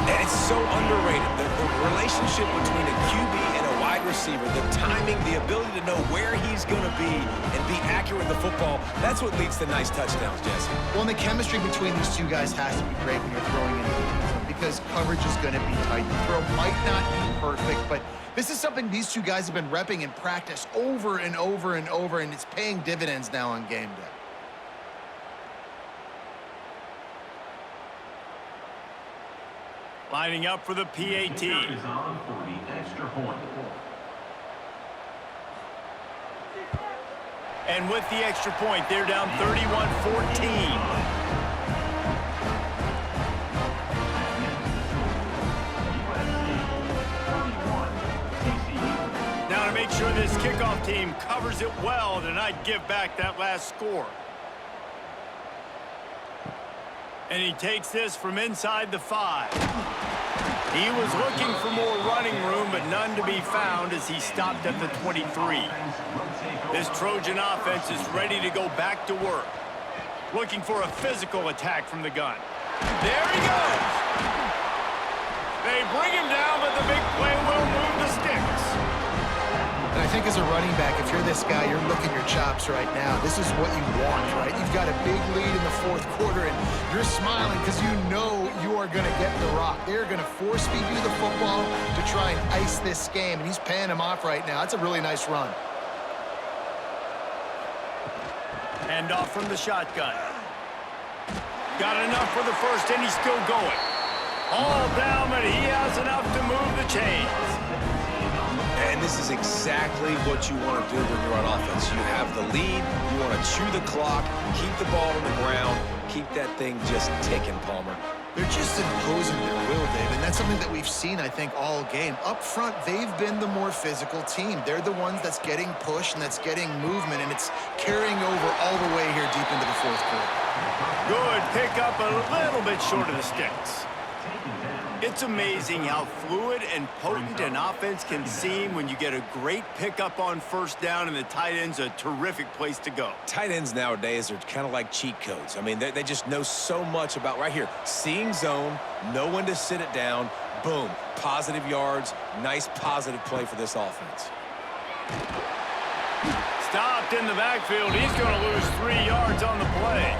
And it's so underrated. The relationship between a QB and a wide receiver, the timing, the ability to know where he's going to be and be accurate with the football, that's what leads to nice touchdowns, Jesse. Well, and the chemistry between these two guys has to be great when you're throwing into the end zone because coverage is going to be tight. The throw might not be perfect, but this is something these two guys have been repping in practice over and over and over, and it's paying dividends now on game day. Lining up for the PAT. Is on for the extra point. And with the extra point, they're down 31-14. Now to make sure this kickoff team covers it well to not give back that last score. And he takes this from inside the 5. He was looking for more running room, but none to be found as he stopped at the 23. This Trojan offense is ready to go back to work. Looking for a physical attack from the gun. There he goes! They bring him down, but the big play will move the Stix. And I think as a running back, if you're this guy, you're licking your chops right now. This is what you want, right? You've got a big lead in the 4th quarter, and you're smiling because you know you are going to get the rock. They're going to force feed you the football to try and ice this game, and he's paying him off right now. That's a really nice run. Hand off from the shotgun. Got enough for the first, and he's still going. All down, but he has enough to move the chains. And this is exactly what you want to do when you're on offense. You have the lead, you want to chew the clock, keep the ball on the ground, keep that thing just ticking, Palmer. They're just imposing their will, Dave, and that's something that we've seen, I think, all game. Up front, they've been the more physical team. They're the ones that's getting pushed and that's getting movement, and it's carrying over all the way here deep into the fourth quarter. Good pickup, a little bit short of the sticks. It's amazing how fluid and potent an offense can seem when you get a great pickup on first down, and the tight end's a terrific place to go. Tight ends nowadays are kind of like cheat codes. I mean, they just know so much about right here. Seeing zone, know when to sit it down, boom, positive yards, nice positive play for this offense. Stopped in the backfield. He's going to lose 3 yards on the play.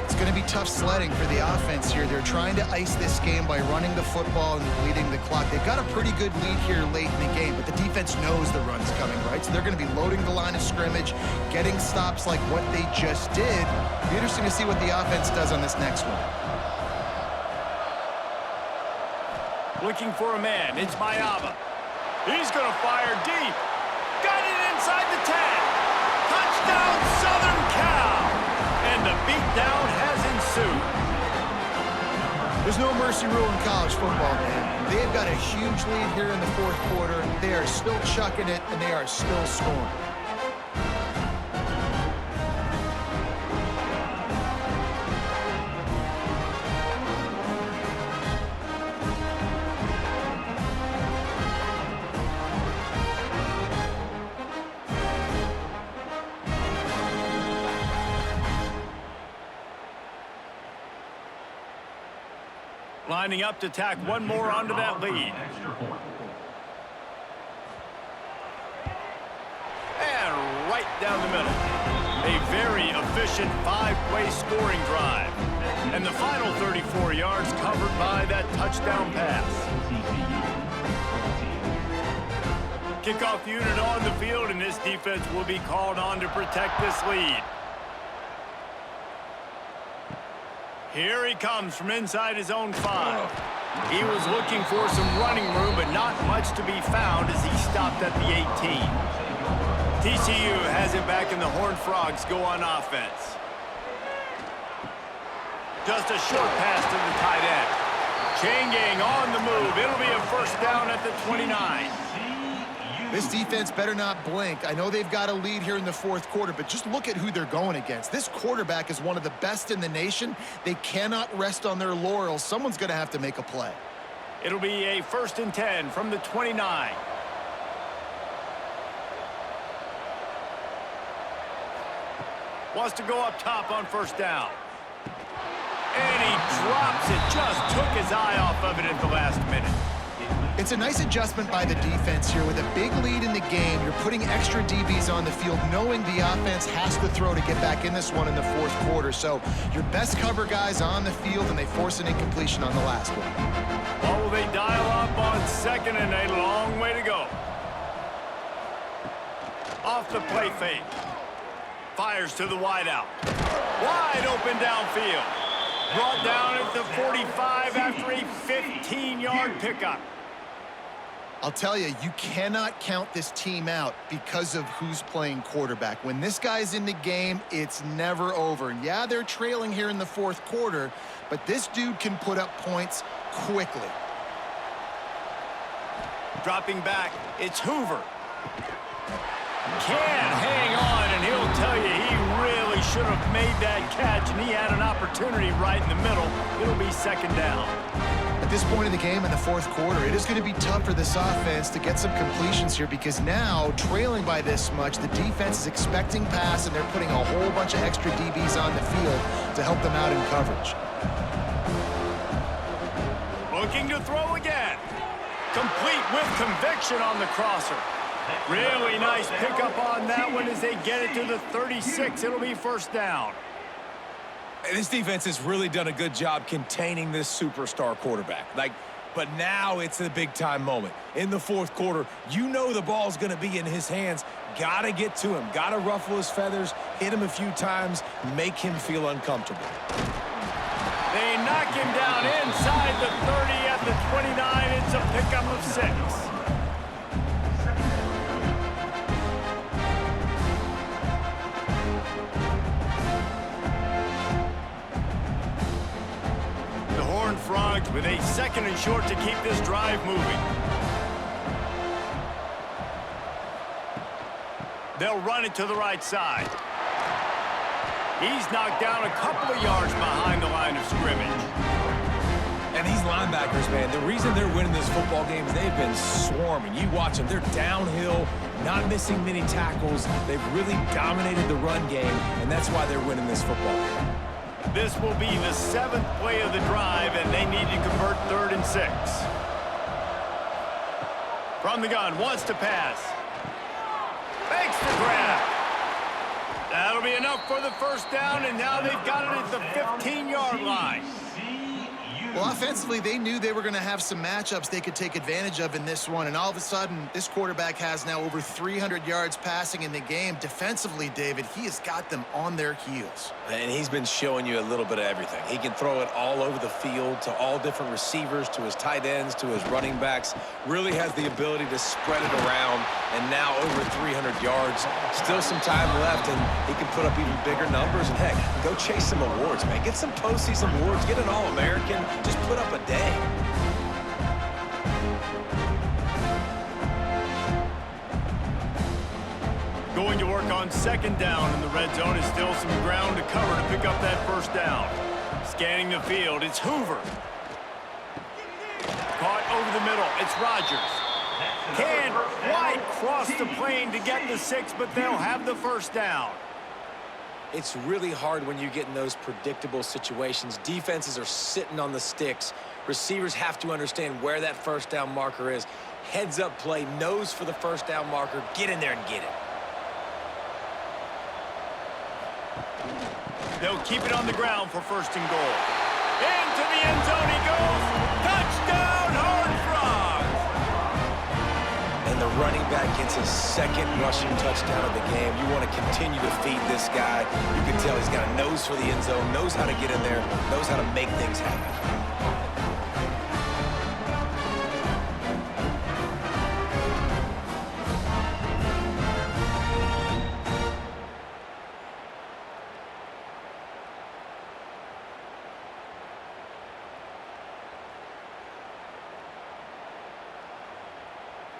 It's going to be tough sledding for the offense here. They're trying to ice this game by running the football and leading the clock. They've got a pretty good lead here late in the game, but the defense knows the run's coming, right? So they're going to be loading the line of scrimmage, getting stops like what they just did. It'll be interesting to see what the offense does on this next one. Looking for a man. It's Mayaba. He's going to fire deep. Got it inside the 10. Touchdown, Southern Cal. And the beatdown has ensued. There's no mercy rule in college football, man. They've got a huge lead here in the fourth quarter. They are still chucking it, and they are still scoring. Lining up to tack one more onto that lead. And right down the middle. A very efficient 5-play scoring drive. And the final 34 yards covered by that touchdown pass. Kickoff unit on the field, and this defense will be called on to protect this lead. Here he comes from inside his own 5. He was looking for some running room, but not much to be found as he stopped at the 18. TCU has it back, and the Horned Frogs go on offense. Just a short pass to the tight end. Chain gang on the move. It'll be a first down at the 29. This defense better not blink. I know they've got a lead here in the fourth quarter, but just look at who they're going against. This quarterback is one of the best in the nation. They cannot rest on their laurels. Someone's going to have to make a play. It'll be a 1st and 10 from the 29. Wants to go up top on first down. And he drops it. Just took his eye off of it at the last minute. It's a nice adjustment by the defense here. With a big lead in the game, you're putting extra DBs on the field, knowing the offense has to throw to get back in this one in the fourth quarter. So your best cover guys on the field, and they force an incompletion on the last one. Oh, will they dial up on second, and a long way to go. Off the play fake. Fires to the wideout. Wide open downfield. Brought down at the 45 after a 15-yard pickup. I'll tell you, you cannot count this team out because of who's playing quarterback. When this guy's in the game, it's never over. And yeah, they're trailing here in the fourth quarter, but this dude can put up points quickly. Dropping back, it's Hoover. Can hang on, and he'll tell you he really should have made that catch, and he had an opportunity right in the middle. It'll be second down. At this point in the game in the fourth quarter, it is going to be tough for this offense to get some completions here, because now, trailing by this much, the defense is expecting pass, and they're putting a whole bunch of extra DBs on the field to help them out in coverage. Looking to throw again. Complete with conviction on the crosser. Really nice pickup on that one as they get it to the 36. It'll be first down. This defense has really done a good job containing this superstar quarterback. But now it's a big-time moment. In the fourth quarter, you know the ball's going to be in his hands. Got to get to him. Got to ruffle his feathers, hit him a few times, make him feel uncomfortable. They knock him down inside the 30 at the 29. It's a pickup of 6. second and short to keep this drive moving. They'll run it to the right side. He's knocked down a couple of yards behind the line of scrimmage. And these linebackers, man, the reason they're winning this football game is they've been swarming. You watch them. They're downhill, not missing many tackles. They've really dominated the run game, and that's why they're winning this football game. This will be the 7th play of the drive, and they need to convert 3rd and 6. From the gun, wants to pass. Makes the grab. That'll be enough for the first down, and now they've got it at the 15-yard line. Well, offensively, they knew they were going to have some matchups they could take advantage of in this one, and all of a sudden, this quarterback has now over 300 yards passing in the game. Defensively, David, he has got them on their heels. And he's been showing you a little bit of everything. He can throw it all over the field to all different receivers, to his tight ends, to his running backs. Really has the ability to spread it around, and now over 300 yards. Still some time left, and he can put up even bigger numbers. And, heck, go chase some awards, man. Get some postseason awards. Get an All-American. Just put up a day. Going to work on 2nd down in the red zone. Is still some ground to cover to pick up that 1st down. Scanning the field, it's Hoover. Caught over the middle, it's Rodgers. Can't quite cross the plane to get the 6, but they'll have the 1st down. It's really hard when you get in those predictable situations. Defenses are sitting on the sticks. Receivers have to understand where that 1st down marker is. Heads up play, nose for the 1st down marker. Get in there and get it. They'll keep it on the ground for 1st and goal. Into the end zone he goes. Touchdown, Horned Frogs! And the running back gets his 2nd rushing touchdown of the game. You want to continue to feed this guy. You can tell he's got a nose for the end zone, knows how to get in there, knows how to make things happen.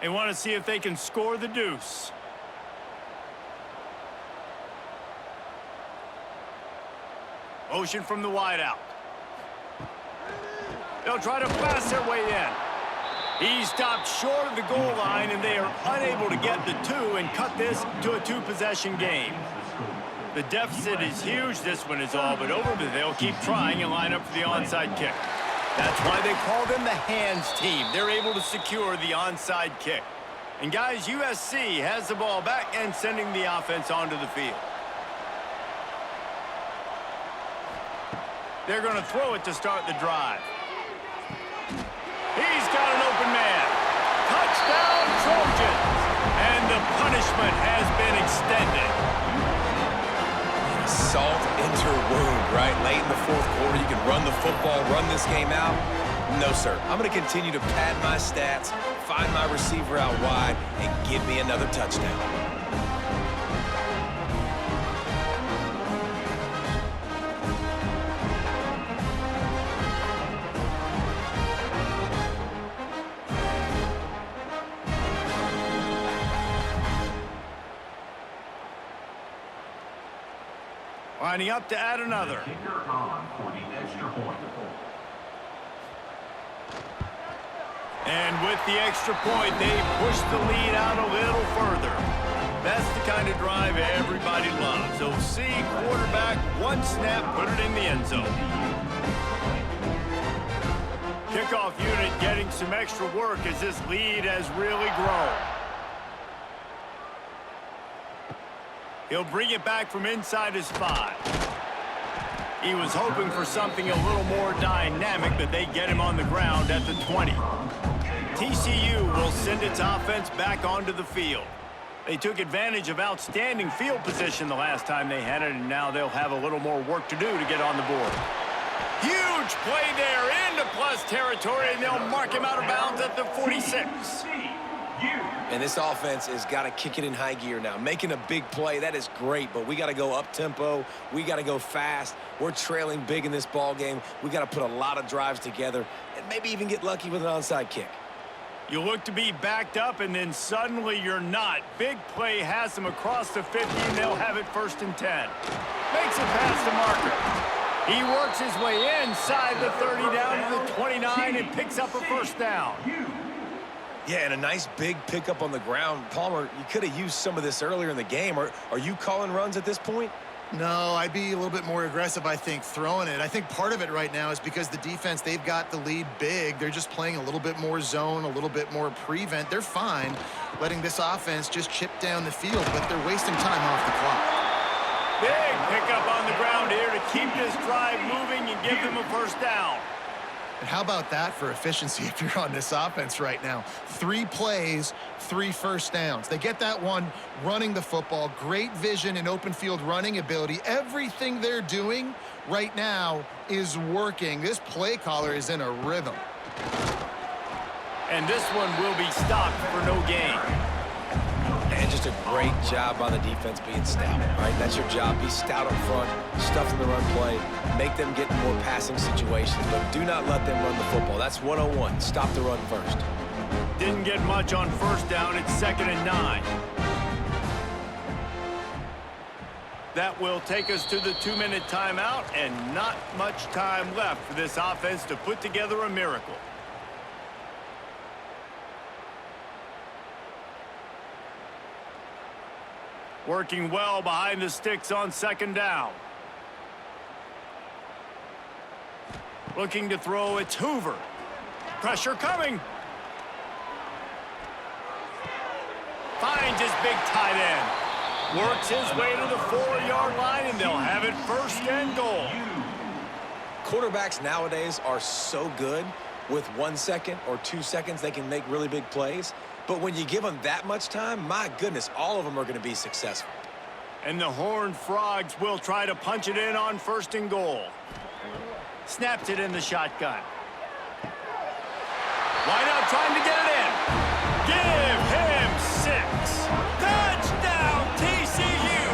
They want to see if they can score the deuce. Motion from the wideout. They'll try to pass their way in. He stopped short of the goal line, and they are unable to get the 2 and cut this to a 2-possession game. The deficit is huge. This one is all but over, but they'll keep trying and line up for the onside kick. That's why they call them the hands team. They're able to secure the onside kick. And guys, USC has the ball back and sending the offense onto the field. They're going to throw it to start the drive. He's got an open man. Touchdown, Trojans! And the punishment has been extended. Salt into wound, right? Late in the 4th quarter, you can run the football, run this game out. No, sir. I'm going to continue to pad my stats, find my receiver out wide, and give me another touchdown. Lining up to add another. Kicker on for the extra point. And with the extra point, they push the lead out a little further. That's the kind of drive everybody loves. OC, quarterback, 1 snap, put it in the end zone. Kickoff unit getting some extra work as this lead has really grown. He'll bring it back from inside his 5. He was hoping for something a little more dynamic, but they get him on the ground at the 20. TCU will send its offense back onto the field. They took advantage of outstanding field position the last time they had it, and now they'll have a little more work to do to get on the board. Huge play there into plus territory, and they'll mark him out of bounds at the 46. TCU. And this offense has got to kick it in high gear now. Making a big play, that is great, but we got to go up-tempo. We got to go fast. We're trailing big in this ball game. We got to put a lot of drives together and maybe even get lucky with an onside kick. You look to be backed up, and then suddenly you're not. Big play has them across the 50, and they'll have it 1st and 10. Makes it past the marker. He works his way inside the 30 down to the 29 and picks up a 1st down. Yeah, and a nice big pickup on the ground. Palmer, you could have used some of this earlier in the game. Are you calling runs at this point? No, I'd be a little bit more aggressive, I think, throwing it. I think part of it right now is because the defense, they've got the lead big. They're just playing a little bit more zone, a little bit more prevent. They're fine letting this offense just chip down the field, but they're wasting time off the clock. Big pickup on the ground here to keep this drive moving and give them a 1st down. And how about that for efficiency if you're on this offense right now? 3 plays, 3 1st downs. They get that one running the football, great vision and open field running ability. Everything they're doing right now is working. This play caller is in a rhythm. And this one will be stopped for no gain. And just a great job by the defense being stout. All right, that's your job. Be stout up front, stuff in the run play, make them get in more passing situations, but do not let them run the football. That's 101. Stop the run first. Didn't get much on 1st down. It's 2nd and 9. That will take us to the 2-minute timeout, and not much time left for this offense to put together a miracle. Working well behind the sticks on 2nd down. Looking to throw, it's Hoover. Pressure coming. Finds his big tight end. Works his way to the 4-yard line, and they'll have it 1st and goal. Quarterbacks nowadays are so good with 1 second or 2 seconds. They can make really big plays. But when you give them that much time, my goodness, all of them are going to be successful. And the Horned Frogs will try to punch it in on 1st and goal. Snaps it in the shotgun. Wide out trying to get it in. Give him 6. Touchdown, TCU!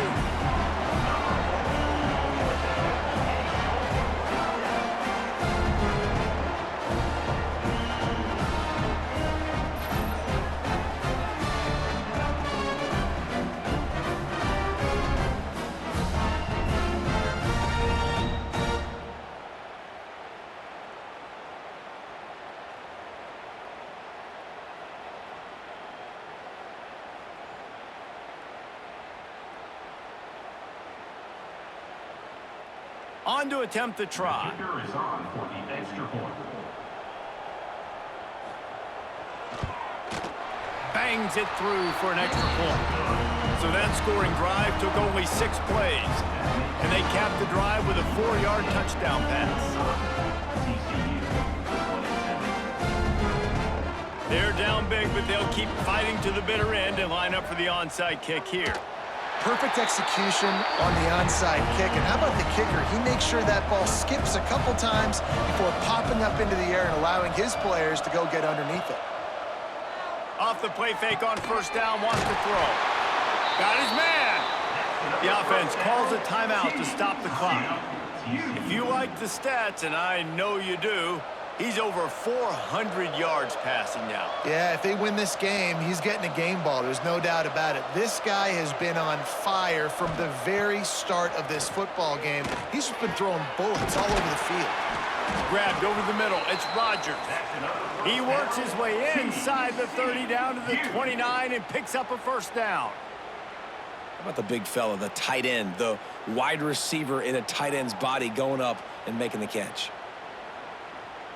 On to attempt the try. Kicker is on for the extra point. Bangs it through for an extra point. So that scoring drive took only 6 plays. And they capped the drive with a 4-yard touchdown pass. They're down big, but they'll keep fighting to the bitter end and line up for the onside kick here. Perfect execution on the onside kick. And how about the kicker? He makes sure that ball skips a couple times before popping up into the air and allowing his players to go get underneath it. Off the play fake on 1st down, wants to throw. Got his man. The offense calls a timeout to stop the clock. If you like the stats, and I know you do, he's over 400 yards passing now. Yeah, if they win this game, he's getting a game ball. There's no doubt about it. This guy has been on fire from the very start of this football game. He's just been throwing bullets all over the field. Grabbed over the middle. It's Rodgers. He works his way inside the 30 down to the 29 and picks up a 1st down. How about the big fella, the tight end, the wide receiver in a tight end's body going up and making the catch?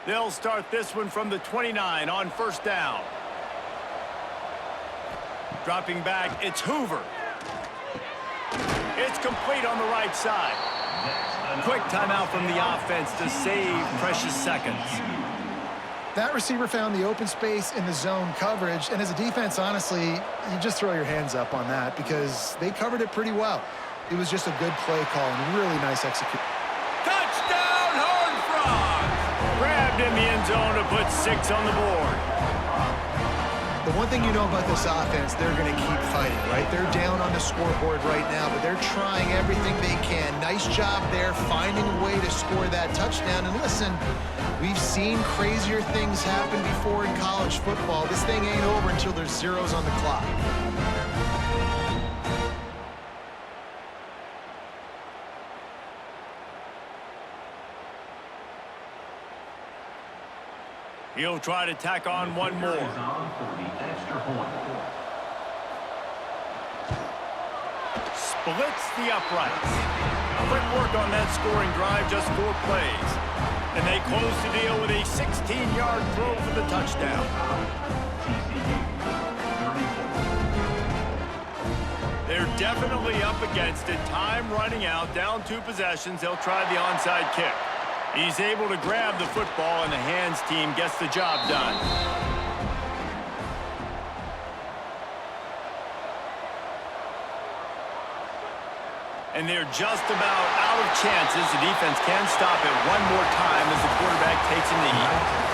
They'll start this one from the 29 on 1st down. Dropping back, it's Hoover. It's complete on the right side. Quick timeout from the offense to save precious seconds. That receiver found the open space in the zone coverage, and as a defense, honestly, you just throw your hands up on that because they covered it pretty well. It was just a good play call and really nice execution. Touchdown, Horned Frogs! Grabbed in the end zone to put 6 on the board. The one thing you know about this offense, they're going to keep fighting, right? They're down on the scoreboard right now, but they're trying everything they can. Nice job there, finding a way to score that touchdown. And listen, we've seen crazier things happen before in college football. This thing ain't over until there's zeros on the clock. He'll try to tack on one more. Is on for the extra point. Splits the uprights. Quick work on that scoring drive, just 4 plays. And they close the deal with a 16-yard throw for the touchdown. TCU, 34. They're definitely up against it. Time running out, down 2 possessions. They'll try the onside kick. He's able to grab the football, and the hands team gets the job done. And they're just about out of chances. The defense can stop it one more time as the quarterback takes a knee.